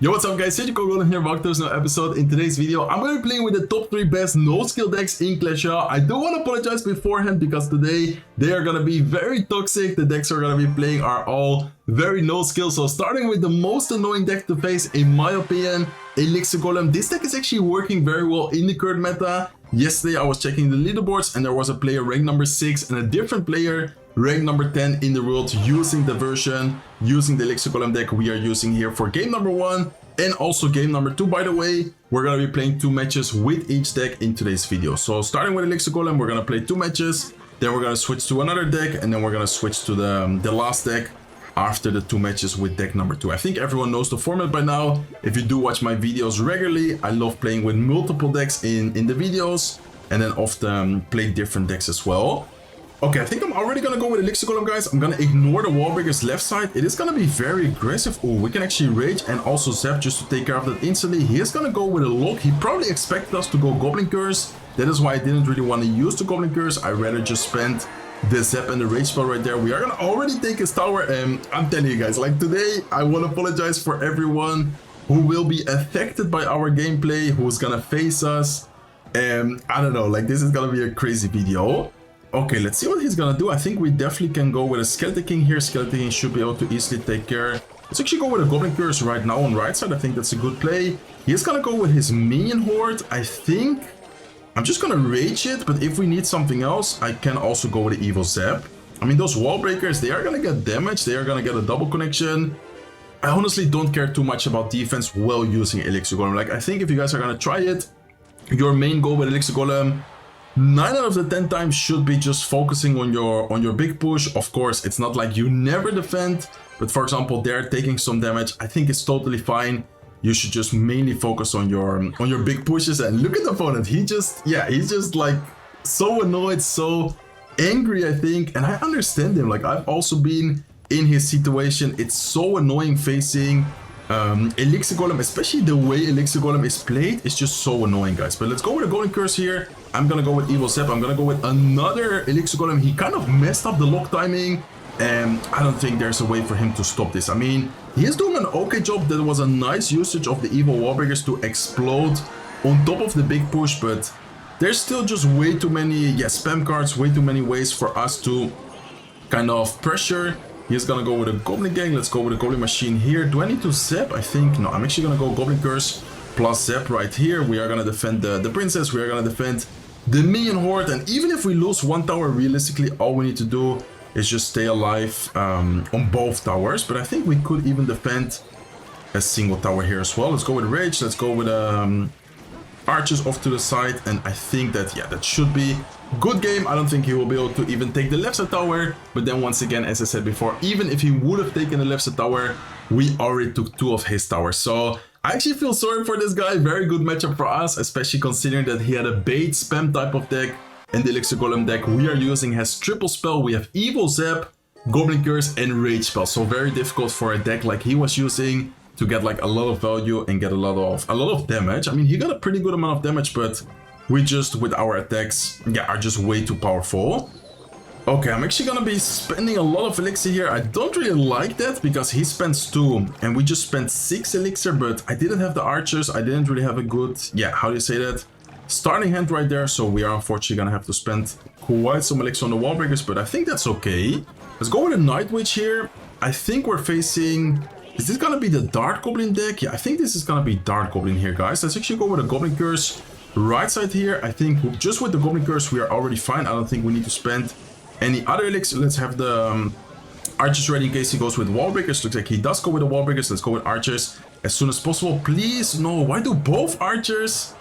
Yo, what's up guys, Elixir Goblin here, welcome to this new episode. In today's video, I'm going to be playing with the top 3 best no-skill decks in Clash Royale. I do want to apologize beforehand because today they are going to be very toxic. The decks we're going to be playing are all very no-skill. So starting with the most annoying deck to face, in my opinion, Elixir Golem. This deck is actually working very well in the current meta. Yesterday I was checking the leaderboards and there was a player rank number 6 and a different player rank number 10 in the world using the Elixir Golem deck we are using here for game number 1 and also game number 2. By the way, we're gonna be playing 2 matches with each deck in today's video. So starting with Elixir Golem, we're gonna play 2 matches, then we're gonna switch to another deck, and then we're gonna switch to the last deck after the 2 matches with deck number 2. I think everyone knows the format by now. If you do watch my videos regularly, I love playing with multiple decks in the videos and then often play different decks as well. Okay, I think I'm already gonna go with Elixir Golem, guys. I'm gonna ignore the wall breaker's left side. It is gonna be very aggressive. Oh, we can actually rage and also zap just to take care of that instantly. He is gonna go with a lock. He probably expected us to go Goblin Curse. That is why I didn't really want to use the Goblin Curse. I rather just spend the zap and the rage spell right there. We are gonna already take his tower, and I'm telling you guys, like today, I want to apologize for everyone who will be affected by our gameplay, who's gonna face us. I don't know, like this is gonna be a crazy video. Okay, let's see what he's gonna do. I think we definitely can go with a Skeleton King here. Skeleton King should be able to easily take care. Let's actually go with a Goblin Curse right now on right side. I think that's a good play. He's gonna go with his minion horde. I think I'm just gonna rage it, but if we need something else, I can also go with the evil zap. I mean, those wall breakers, they are gonna get damage. They are gonna get a double connection. I honestly don't care too much about defense while using Elixir Golem. Like, I think if you guys are gonna try it, your main goal with Elixir Golem 9 out of the 10 times should be just focusing on your big push. Of course, it's not like you never defend, but for example, they're taking some damage. I think it's totally fine. You should just mainly focus on your big pushes. And look at the opponent. He's just like so annoyed, so angry, I think. And I understand him. Like, I've also been in his situation. It's so annoying facing Elixir Golem, especially the way Elixir Golem is played. It's just so annoying, guys. But let's go with a Golden Curse here. I'm gonna go with Evil Zap. I'm gonna go with another Elixir Golem. He kind of messed up the lock timing, and I don't think there's a way for him to stop this. I mean, he is doing an okay job. There was a nice usage of the Evil Wallbreakers to explode on top of the big push, but there's still just way too many spam cards, way too many ways for us to kind of pressure. He's gonna go with a Goblin Gang. Let's go with a Goblin Machine here. Do I need to zap? I think no. I'm actually gonna go Goblin Curse plus zap right here. We are gonna defend the princess. We are gonna defend the minion horde. And even if we lose 1 tower, realistically, all we need to do is just stay alive on both towers. But I think we could even defend a single tower here as well. Let's go with rage. Let's go with archers off to the side. And I think that, yeah, that should be good game. I don't think he will be able to even take the left side tower. But then once again, as I said before, even if he would have taken the left side tower, we already took 2 of his towers. So I actually feel sorry for this guy. Very good matchup for us, especially considering that he had a bait spam type of deck. And the Elixir Golem deck we are using has triple spell. We have Evil Zap, Goblin Curse, and Rage Spell. So very difficult for a deck like he was using to get like a lot of value and get a lot of damage. I mean, he got a pretty good amount of damage, but we just, with our attacks, are just way too powerful. Okay, I'm actually gonna be spending a lot of elixir here. I don't really like that because he spends 2 and we just spent 6 elixir, but I didn't have the archers. I didn't really have a good, how do you say that? Starting hand right there. So we are unfortunately gonna have to spend quite some elixir on the wall breakers, but I think that's okay. Let's go with a Night Witch here. I think we're facing, is this gonna be the Dart Goblin deck? Yeah, I think this is gonna be Dart Goblin here, guys. Let's actually go with a Goblin Curse right side here. I think just with the Goblin Curse we are already fine. I don't think we need to spend any other elixir. Let's have the archers ready in case he goes with wall breakers. Looks like he does go with the wall breakers. Let's go with archers as soon as possible, please. No, why do both archers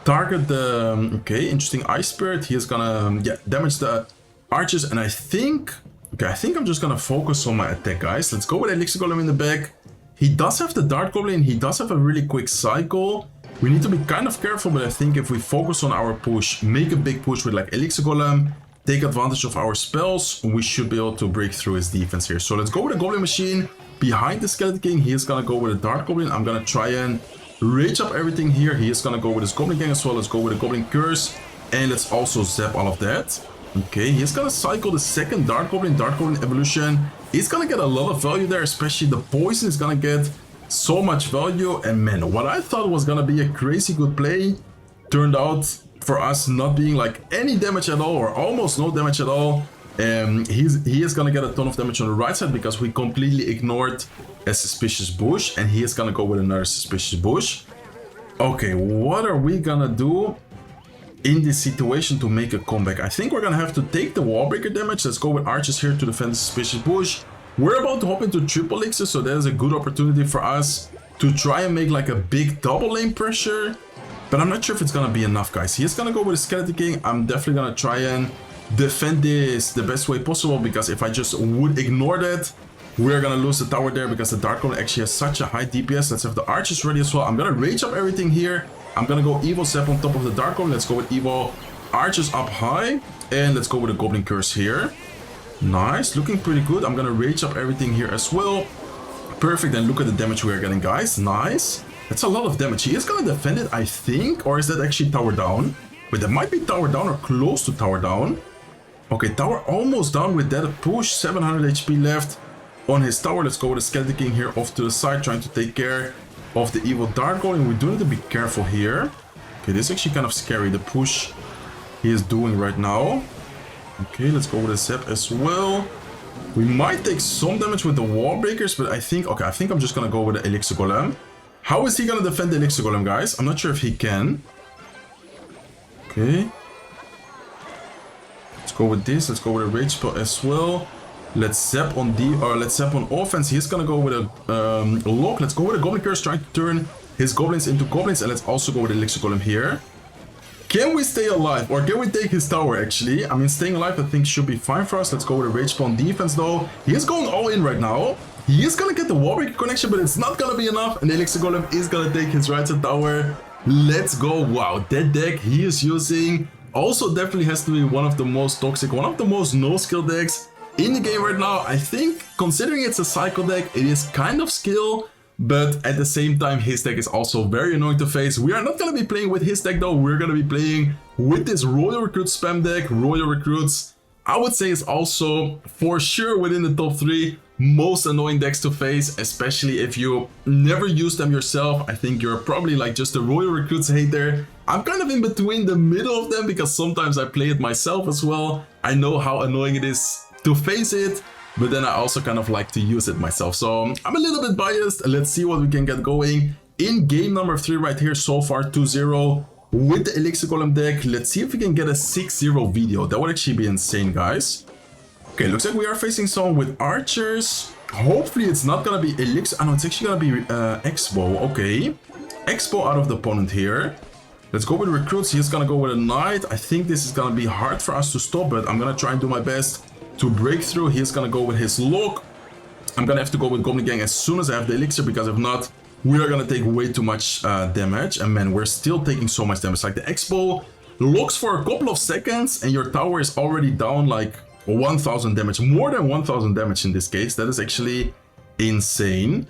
target the okay, interesting Ice Spirit? He is gonna damage the archers, and I think I'm just gonna focus on my attack, guys. Let's go with Elixir Golem in the back. He does have the Dart Goblin. He does have a really quick cycle. We need to be kind of careful, but I think if we focus on our push, make a big push with like Elixir Golem, take advantage of our spells, we should be able to break through his defense here. So let's go with a Goblin Machine behind the Skeleton King. He is gonna go with a Dart Goblin. I'm gonna try and rage up everything here. He is gonna go with his Goblin Gang as well. Let's go with a Goblin Curse, and let's also zap all of that. Okay, he's gonna cycle the second Dart Goblin evolution. He's gonna get a lot of value there, especially the poison is gonna get so much value. And man, what I thought was gonna be a crazy good play turned out for us not being like any damage at all, or almost no damage at all. He is gonna get a ton of damage on the right side because we completely ignored a suspicious bush, and he is gonna go with another suspicious bush. Okay, what are we gonna do in this situation to make a comeback? I think we're gonna have to take the wall breaker damage. Let's go with archers here to defend the suspicious bush. We're about to hop into triple elixir, so that is a good opportunity for us to try and make like a big double lane pressure, but I'm not sure if it's gonna be enough, guys. He's gonna go with a skeleton king. I'm definitely gonna try and defend this the best way possible, because if I just would ignore that, we're gonna lose the tower there, because the Dark Golem actually has such a high DPS. Let's have the archers ready as well. I'm gonna rage up everything here. I'm gonna go Evo Zap on top of the Dark Golem. Let's go with Evo archers up high, and let's go with a Goblin Curse here. Nice, looking pretty good. I'm gonna rage up everything here as well. Perfect, and look at the damage we are getting, guys. Nice. That's a lot of damage. He is gonna defend it, I think, or is that actually tower down? Wait, that might be tower down or close to tower down. Okay, tower almost down with that push. 700 HP left on his tower. Let's go with the Skeleton King here off to the side, trying to take care of the evil Dark Golem. We do need to be careful here. Okay, this is actually kind of scary, the push he is doing right now. Okay, let's go with a Zap as well. We might take some damage with the wall breakers, but I think I'm just gonna go with the Elixir Golem. How is he gonna defend the Elixir Golem, guys? I'm not sure if he can. Okay. Let's go with this. Let's go with a rage spell as well. Let's zap on offense. He's gonna go with a lock. Let's go with a Goblin Curse, trying to turn his goblins into goblins, and let's also go with the Elixir Golem here. Can we stay alive, or can we take his tower actually? I mean, staying alive I think should be fine for us. Let's go with a rage spell on defense though. He is going all in right now. He is gonna get the wall breaker connection, but it's not gonna be enough, and the Elixir Golem is gonna take his right side tower. Let's go. Wow, that deck he is using also definitely has to be one of the most toxic, one of the most no-skill decks in the game right now. I think, considering it's a cycle deck, it is kind of skill, but at the same time, his deck is also very annoying to face. We are not going to be playing with his deck though. We're going to be playing with this Royal Recruit spam deck. Royal Recruits, I would say, is also for sure within the top 3 most annoying decks to face, especially if you never use them yourself. I think you're probably like just a Royal Recruits hater. I'm kind of in between the middle of them, because sometimes I play it myself as well. I know how annoying it is to face it, but then I also kind of like to use it myself. So I'm a little bit biased. Let's see what we can get going in game number 3 right here. So far 2-0 with the Elixir Golem deck. Let's see if we can get a 6-0 video. That would actually be insane, guys. Okay, looks like we are facing someone with archers. Hopefully it's not gonna be Elixir. Oh no, it's actually gonna be Expo. Okay, Expo out of the opponent here. Let's go with recruits. He's gonna go with a knight. I think this is gonna be hard for us to stop, but I'm gonna try and do my best to break through. He's gonna go with his lock. I'm gonna have to go with Goblin Gang as soon as I have the elixir, because if not, we are gonna take way too much damage. And man, we're still taking so much damage. Like the Expo locks for a couple of seconds and your tower is already down like 1000 damage, more than 1000 damage in this case. That is actually insane.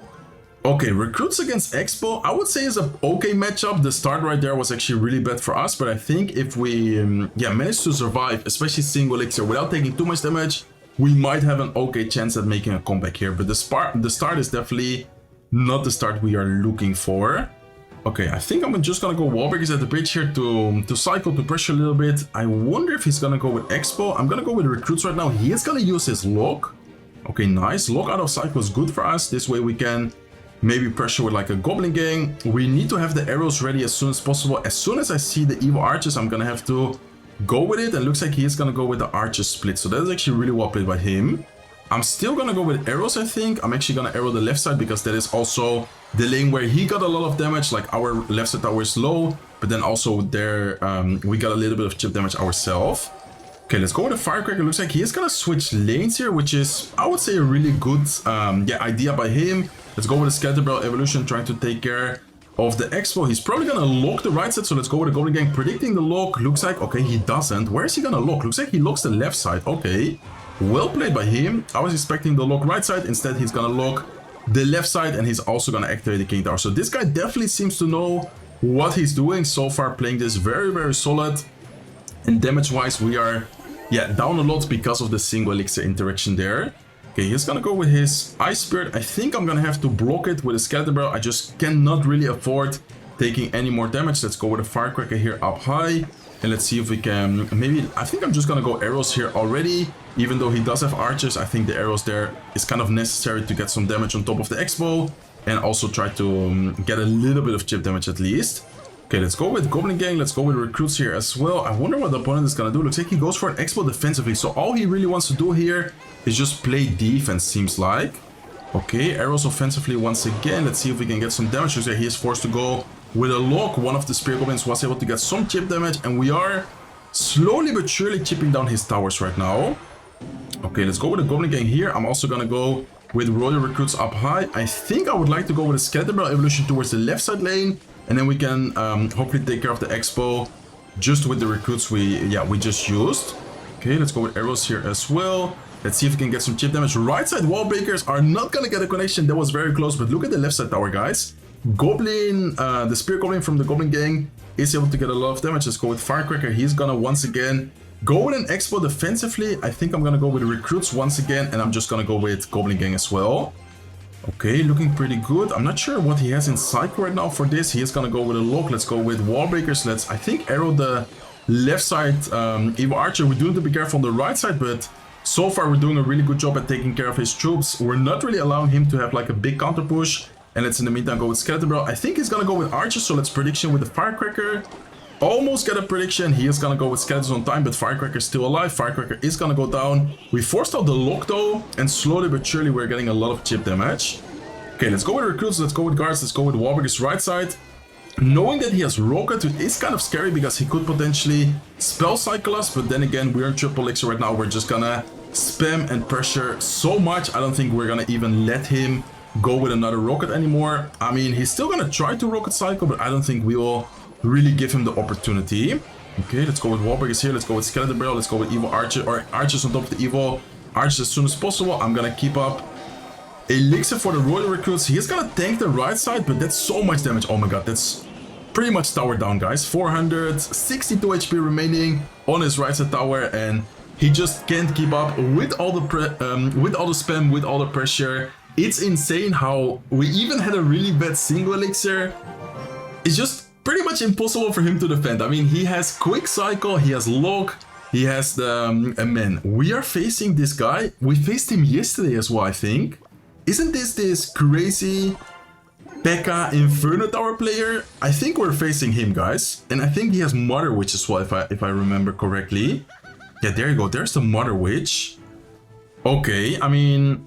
Okay, recruits against Expo, I would say is a okay matchup. The start right there was actually really bad for us, but I think if we manage to survive, especially single elixir, without taking too much damage, we might have an okay chance at making a comeback here. But the start is definitely not the start we are looking for. Okay, I think I'm just gonna go wall breakers at the bridge here to cycle, to pressure a little bit. I wonder if he's gonna go with Expo. I'm gonna go with recruits right now. He is gonna use his lock. Okay, nice. Lock out of cycle is good for us. This way we can maybe pressure with like a Goblin Gang. We need to have the arrows ready as soon as possible. As soon as I see the evil archers, I'm gonna have to go with it. And looks like he is gonna go with the archer split. So that is actually really well played by him. I'm still gonna go with arrows, I think. I'm actually gonna arrow the left side because that is also the lane where he got a lot of damage. Like our left side tower is low, but then also there we got a little bit of chip damage ourselves. Okay, let's go with the Firecracker. Looks like he is gonna switch lanes here, which is, I would say, a really good idea by him. Let's go with the Scatter Barrel Evolution, trying to take care of the Expo. He's probably gonna lock the right side, so let's go with the Goblin Gang, predicting the lock. Looks like, okay, he doesn't. Where is he gonna lock? Looks like he locks the left side. Okay, well played by him. I was expecting the lock right side. Instead, he's gonna lock the left side, and he's also gonna activate the King Tower. So this guy definitely seems to know what he's doing so far, playing this very, very solid. And damage-wise, we are down a lot because of the single elixir interaction there. Okay, Okay, he's gonna go with his Ice Spirit. I think I'm gonna have to block it with a Skeleton Barrel. I just cannot really afford taking any more damage. Let's go with a Firecracker here up high. And let's see if we can, maybe, I think I'm just gonna go arrows here already. Even though he does have archers, I think the arrows there is kind of necessary to get some damage on top of the X-Bow. And also try to get a little bit of chip damage at least. Okay, let's go with Goblin Gang. Let's go with recruits here as well. I wonder what the opponent is gonna do. Looks like he goes for an X-Bow defensively. So all he really wants to do here is just play defense, seems like. Okay, arrows offensively once again. Let's see if we can get some damage. So he is forced to go with a lock. One of the Spear Goblins was able to get some chip damage. And we are slowly but surely chipping down his towers right now. Okay, let's go with the Goblin Gang here. I'm also gonna go with Royal recruits up high. I think I would like to go with a Skeleton Barrel evolution towards the left side lane. And then we can hopefully take care of the X-Bow just with the recruits we just used. Okay, let's go with arrows here as well. Let's see if we can get some chip damage. Right side wall breakers are not gonna get a connection. That was very close, but look at the left side tower, guys. Goblin, the Spear Goblin from the Goblin Gang is able to get a lot of damage. Let's go with Firecracker. He's gonna once again go with an X-Bow defensively. I think I'm gonna go with recruits once again, and I'm just gonna go with Goblin Gang as well. Okay, looking pretty good. I'm not sure what he has in Psycho right now for this. He is gonna go with a lock. Let's go with wall breakers. Let's, I think, arrow the left side Evo Archer. We do need to be careful on the right side, but so far we're doing a really good job at taking care of his troops. We're not really allowing him to have like a big counter push. And let's in the meantime go with Skeleton Barrel. I think he's gonna go with Archer, so let's prediction with the Firecracker. Almost get a prediction. He is gonna go with Skeletons on time, but Firecracker is still alive. Firecracker is gonna go down. We forced out the lock though, and slowly but surely we're getting a lot of chip damage. Okay, let's go with recruits, let's go with guards, let's go with Warburg's right side. Knowing that he has Rocket is kind of scary because he could potentially spell cycle us, but then again, we're in triple elixir right now. We're just gonna spam and pressure so much. I don't think we're gonna even let him go with another rocket anymore. I mean, he's still gonna try to rocket cycle, but I don't think we will really give him the opportunity. Okay, let's go with Warburgers here. Let's go with Skeleton Barrel. Let's go with Evo Archer, or Archers on top of the Evo Archers as soon as possible. I'm gonna keep up Elixir for the Royal recruits. He is gonna tank the right side, but that's so much damage. Oh my god, that's pretty much tower down, guys. 462 HP remaining on his right side tower, and he just can't keep up with all the spam, with all the pressure. It's insane how we even had a really bad single elixir. It's just pretty much impossible for him to defend. I mean, he has quick cycle, he has lock, he has the man. We are facing this guy. We faced him yesterday as well, I think. Isn't this crazy Pekka Inferno tower player? I think we're facing him, guys. And I think he has Mother Witch as well, if I remember correctly. Yeah, there you go. There's the Mother Witch. Okay, I mean,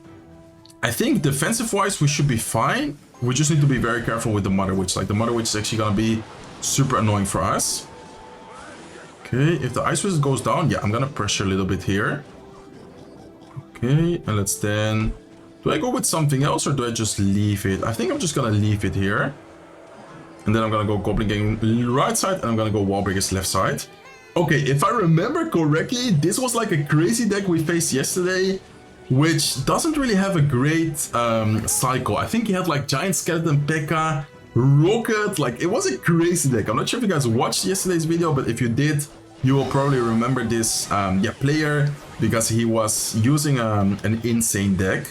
I think defensive-wise we should be fine. We just need to be very careful with the Mother Witch. Like, the Mother Witch is actually gonna be super annoying for us. Okay, if the Ice Wizard goes down, yeah, I'm gonna pressure a little bit here. Okay, and let's then... Do I go with something else or do I just leave it? I think I'm just gonna leave it here. And then I'm gonna go Goblin Gang right side, and I'm gonna go Wallbreakers left side. Okay, if I remember correctly, this was like a crazy deck we faced yesterday, which doesn't really have a great cycle. I think he had like Giant Skeleton, Pekka, Rocket, like it was a crazy deck. I'm not sure if you guys watched yesterday's video, but if you did, you will probably remember this player, because he was using an insane deck.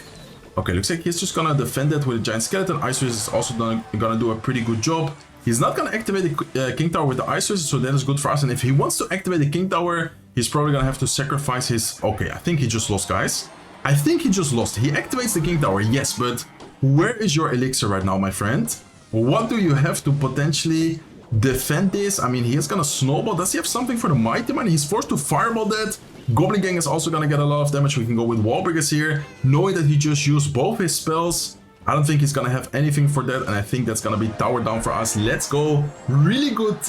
Okay, looks like he's just gonna defend it with a Giant Skeleton. Ice Wizard is also gonna do a pretty good job. He's not gonna activate the King Tower with the Ice Wizard, so that is good for us. And if he wants to activate the King Tower, he's probably gonna have to sacrifice his... Okay, I think he just lost, guys. I think he just lost. He activates the King Tower, yes, but where is your Elixir right now, my friend? What do you have to potentially defend this? I mean, he is gonna snowball. Does he have something for the Mighty Mine? He's forced to fireball that. Goblin Gang is also gonna get a lot of damage. We can go with Wallbreakers here, knowing that he just used both his spells. I don't think he's gonna have anything for that, and I think that's gonna be tower down for us. Let's go. Really good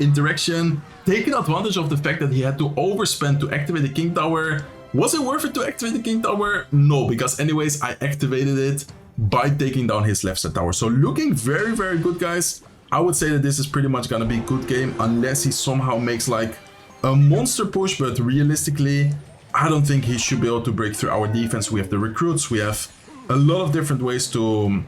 interaction, taking advantage of the fact that he had to overspend to activate the King Tower. Was it worth it to activate the King Tower? No, because anyways, I activated it by taking down his left side tower. So looking very, very good, guys. I would say that this is pretty much gonna be a good game, unless he somehow makes like a monster push, but realistically, I don't think he should be able to break through our defense. We have the recruits, we have a lot of different ways to,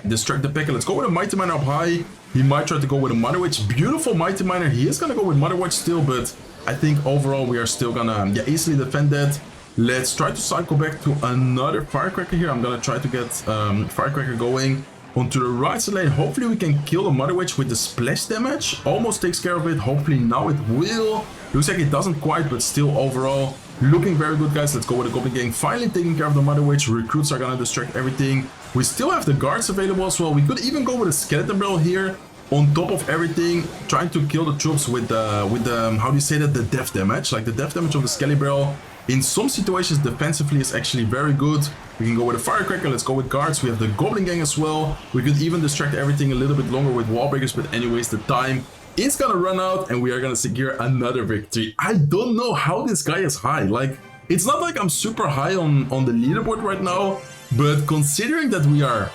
distract the Pekka. Let's go with a Mighty Miner up high. He might try to go with a Mother Witch. Beautiful Mighty Miner. He is gonna go with Mother Witch still, but I think overall we are still gonna easily defend that. Let's try to cycle back to another Firecracker here. I'm gonna try to get Firecracker going onto the right side lane. Hopefully we can kill the Mother Witch with the splash damage. Almost takes care of it. Hopefully now it will. Looks like it doesn't quite, but still overall looking very good, guys. Let's go with the Goblin Gang. Finally taking care of the Mother Witch. Recruits are gonna distract everything. We still have the guards available as well. We could even go with a Skeleton Barrel here on top of everything, trying to kill the troops with the how do you say that, the death damage. Like the death damage of the Skelly Barrel in some situations defensively is actually very good. We can go with a Firecracker. Let's go with guards. We have the Goblin Gang as well. We could even distract everything a little bit longer with wall breakers, but anyways, the time is gonna run out and we are gonna secure another victory. I don't know how this guy is high. Like, it's not like I'm super high on the leaderboard right now, but considering that we are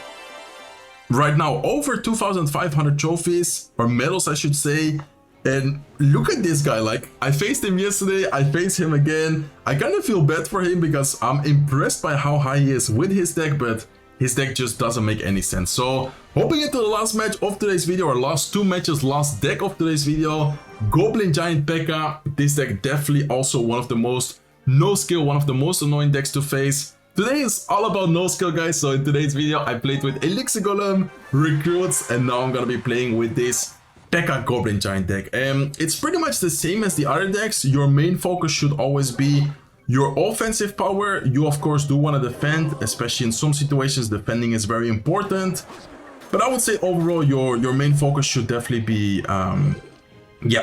right now over 2,500 trophies, or medals I should say, and look at this guy. Like, I faced him yesterday, I face him again. I kind of feel bad for him because I'm impressed by how high he is with his deck, but his deck just doesn't make any sense. So, hopping into the last match of today's video, or last two matches, last deck of today's video, Goblin Giant Pekka. This deck definitely also one of the most no skill, one of the most annoying decks to face. Today is all about no skill, guys. So in today's video, I played with Elixir Golem, recruits, and now I'm gonna be playing with this Pekka Goblin Giant deck. It's pretty much the same as the other decks. Your main focus should always be your offensive power. You of course do want to defend, especially in some situations defending is very important. But I would say overall your main focus should definitely be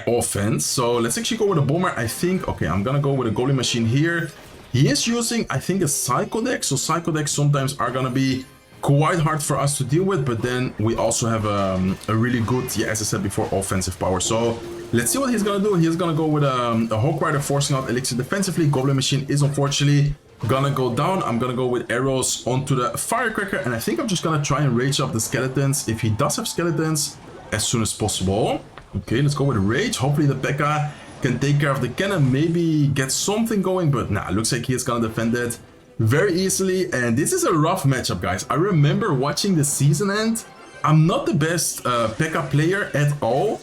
offense. So let's actually go with a bomber. I think, okay, I'm gonna go with a Goblin Machine here. He is using, I think, a Psycho deck. So Psycho decks sometimes are gonna be quite hard for us to deal with, but then we also have a really good, as I said before, offensive power. So let's see what he's gonna do. He's gonna go with a Hawk Rider, forcing out Elixir defensively. Goblin Machine is unfortunately gonna go down. I'm gonna go with arrows onto the Firecracker, and I think I'm just gonna try and rage up the skeletons, if he does have skeletons, as soon as possible. Okay, let's go with rage. Hopefully the Pekka can take care of the cannon, maybe get something going, but nah, looks like he's gonna defend it very easily. And this is a rough matchup, guys. I remember watching the season end. I'm not the best Pekka player at all,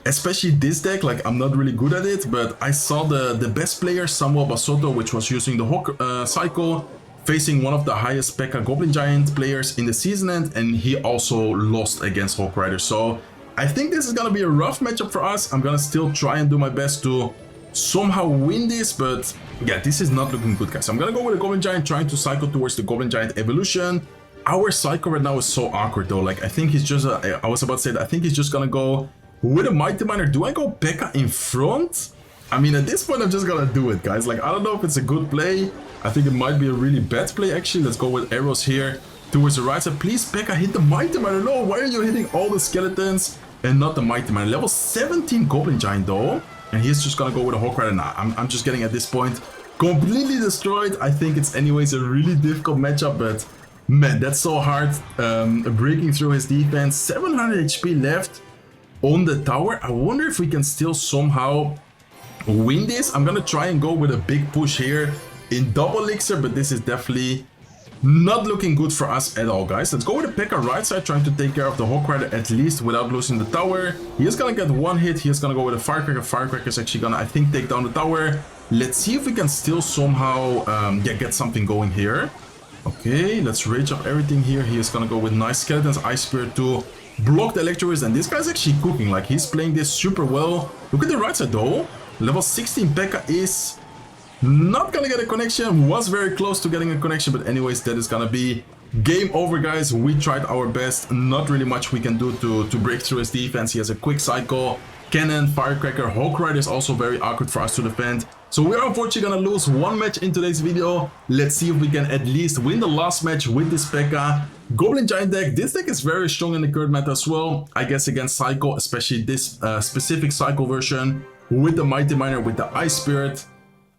especially this deck. Like, I'm not really good at it, but I saw the best player, Samuel Basotto, which was using the Hawk cycle, facing one of the highest Pekka Goblin Giant players in the season end, and he also lost against Hawk Rider. So I think this is gonna be a rough matchup for us. I'm gonna still try and do my best to somehow win this, but yeah, this is not looking good, guys. I'm gonna go with a Goblin Giant, trying to cycle towards the Goblin Giant evolution. Our cycle right now is so awkward though. Like, I think he's just I was about to say that I think he's just gonna go with a Mighty Miner. Do I go Pekka in front? I mean, at this point I'm just gonna do it, guys. Like, I don't know if it's a good play. I think it might be a really bad play actually. Let's go with arrows here towards the right side. Please, Pekka, hit the Mighty Miner. No, why are you hitting all the skeletons and not the Mighty Miner? Level 17 Goblin Giant though, and he's just gonna go with a Hawk Rider. Nah, I'm just getting at this point completely destroyed. I think it's anyways a really difficult matchup, but man, that's so hard. Breaking through his defense. 700 HP left on the tower. I wonder if we can still somehow win this. I'm gonna try and go with a big push here in double elixir, but this is definitely not looking good for us at all, guys. Let's go with the Pekka right side, trying to take care of the Hawk Rider at least without losing the tower. He is gonna get one hit. He is gonna go with a Firecracker. Firecracker is actually gonna, I think, take down the tower. Let's see if we can still somehow get something going here. Okay, let's rage up everything here. He is gonna go with nice skeletons, Ice Spirit to block the Electro, and this guy's actually cooking. Like, he's playing this super well. Look at the right side though. Level 16 Pekka is not gonna get a connection. Was very close to getting a connection, but anyways, that is gonna be game over, guys. We tried our best. Not really much we can do to break through his defense. He has a quick cycle, cannon, Firecracker. Hawk Rider is also very awkward for us to defend. So we are unfortunately gonna lose one match in today's video. Let's see if we can at least win the last match with this Pekka Goblin Giant deck. This deck is very strong in the current meta as well, I guess, against Cycle, especially this specific Cycle version with the Mighty Miner, with the Ice Spirit.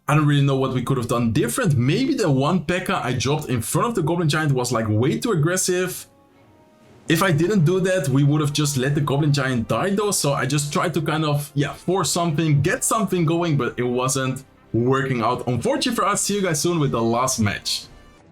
I don't really know what we could have done different. Maybe the one Pekka I dropped in front of the Goblin Giant was like way too aggressive. If I didn't do that, we would have just let the Goblin Giant die though. So I just tried to kind of, force something, get something going, but it wasn't working out. Unfortunately for us. See you guys soon with the last match.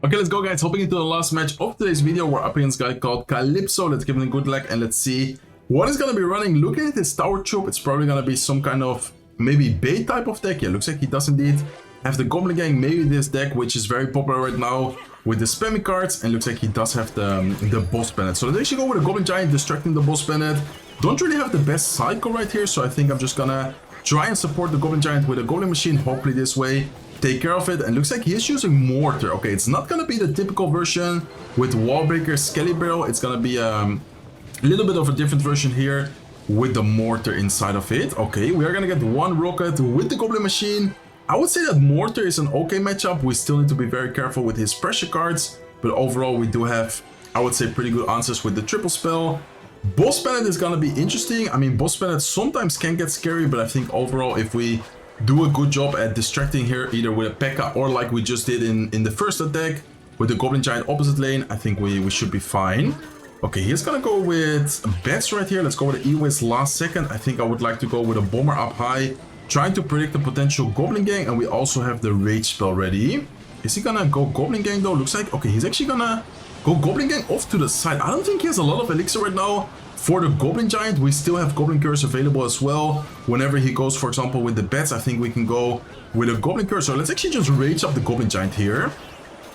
Okay, let's go, guys. Hopping into the last match of today's video. We're up against a guy called Calypso. Let's give him a good luck and let's see what is going to be running. Looking at his tower troop, it's probably going to be some kind of maybe bait type of deck. Yeah, looks like he does indeed have the Goblin Gang, maybe this deck, which is very popular right now with the spammy cards, and looks like he does have the boss planet. So let's actually go with a Goblin Giant, distracting the boss planet. Don't really have the best cycle right here, so I think I'm just gonna try and support the Goblin Giant with a Goblin Machine, hopefully this way, take care of it. And looks like he is using Mortar. Okay, it's not gonna be the typical version with Wall Breaker, Skelly Barrel. It's gonna be a little bit of a different version here with the Mortar inside of it. Okay, we are gonna get one rocket with the Goblin Machine. I would say that Mortar is an okay matchup. We still need to be very careful with his pressure cards, but overall we do have, I would say, pretty good answers with the triple spell. Boss Planet is gonna be interesting. I mean, Boss Planet sometimes can get scary, but I think overall if we do a good job at distracting here, either with a Pekka or like we just did in the first attack with the Goblin Giant opposite lane, I think we should be fine. Okay, he's gonna go with bets right here. Let's go with the E-Wiz last second. I think I would like to go with a Bomber up high, trying to predict the potential Goblin Gang, and we also have the Rage spell ready. Is he gonna go Goblin Gang though? Looks like, okay, he's actually gonna go Goblin Gang off to the side. I don't think he has a lot of elixir right now. For the Goblin Giant, we still have Goblin Curse available as well. Whenever he goes, for example, with the bets, I think we can go with a Goblin Curse. So let's actually just Rage up the Goblin Giant here.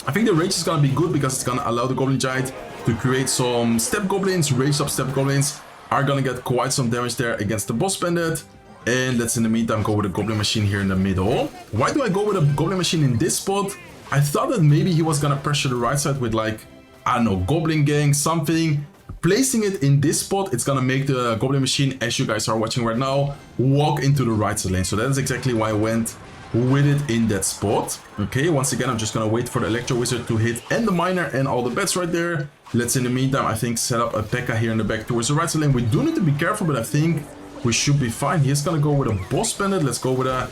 I think the Rage is gonna be good because it's gonna allow the Goblin Giant to create some Step Goblins. Rage up Step Goblins are gonna get quite some damage there against the Boss Bandit. And let's in the meantime go with a Goblin Machine here in the middle. Why do I go with a Goblin Machine in this spot? I thought that maybe he was gonna pressure the right side with, like, I don't know, Goblin Gang, something. Placing it in this spot, it's gonna make the Goblin Machine, as you guys are watching right now, walk into the right side lane. So that is exactly why I went with it in that spot. Okay, once again, I'm just gonna wait for the Electro Wizard to hit and the Miner and all the bets right there. Let's in the meantime, I think, set up a Pekka here in the back towards the right side lane. We do need to be careful, but I think we should be fine. He's gonna go with a Boss Bandit. Let's go with a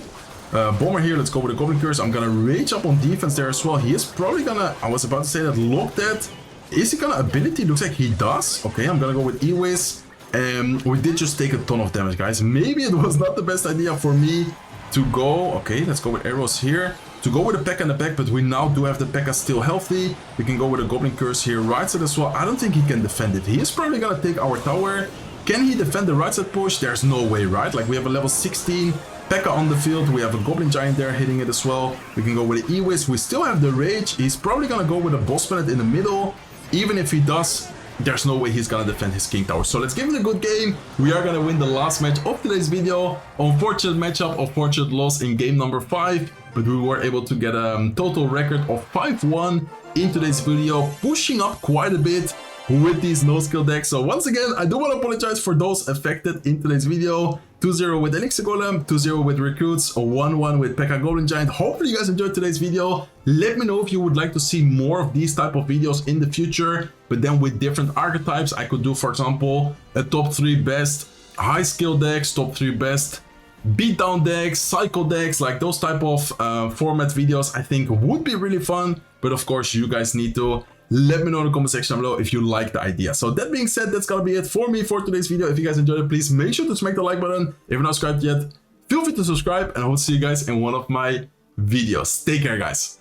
Bomber here. Let's go with a Goblin Curse. I'm gonna Rage up on defense there as well. He is probably gonna, I was about to say that, lock that. Is he gonna ability? Looks like he does. Okay, I'm gonna go with E-Wiz. We did just take a ton of damage, guys. Maybe it was not the best idea for me to go. Okay, let's go with arrows here. To go with a Pekka in the back, but we now do have the Pekka still healthy. We can go with a Goblin Curse here right side as well. I don't think he can defend it. He is probably gonna take our tower. Can he defend the right side push? There's no way, right? Like, we have a level 16 Pekka on the field. We have a Goblin Giant there hitting it as well. We can go with the E-Wiz. We still have the Rage. He's probably gonna go with a Boss Planet in the middle. Even if he does, there's no way he's gonna defend his King Tower. So let's give it a good game. We are gonna win the last match of today's video. Unfortunate matchup, unfortunate loss in game number 5. But we were able to get a total record of 5-1 in today's video, pushing up quite a bit with these no-skill decks. So once again, I do want to apologize for those affected in today's video. 2-0 with Elixir Golem, 2-0 with Recruits, 1-1 with Pekka Goblin Giant. Hopefully you guys enjoyed today's video. Let me know if you would like to see more of these type of videos in the future, but then with different archetypes. I could do, for example, a top 3 best high skill decks, top 3 best beatdown decks, cycle decks, like those type of format videos I think would be really fun. But of course, you guys need to let me know in the comment section below if you like the idea. So that being said, that's gonna be it for me for today's video. If you guys enjoyed it, please make sure to smack the like button. If you're not subscribed yet, feel free to subscribe, and I will see you guys in one of my videos. Take care, guys.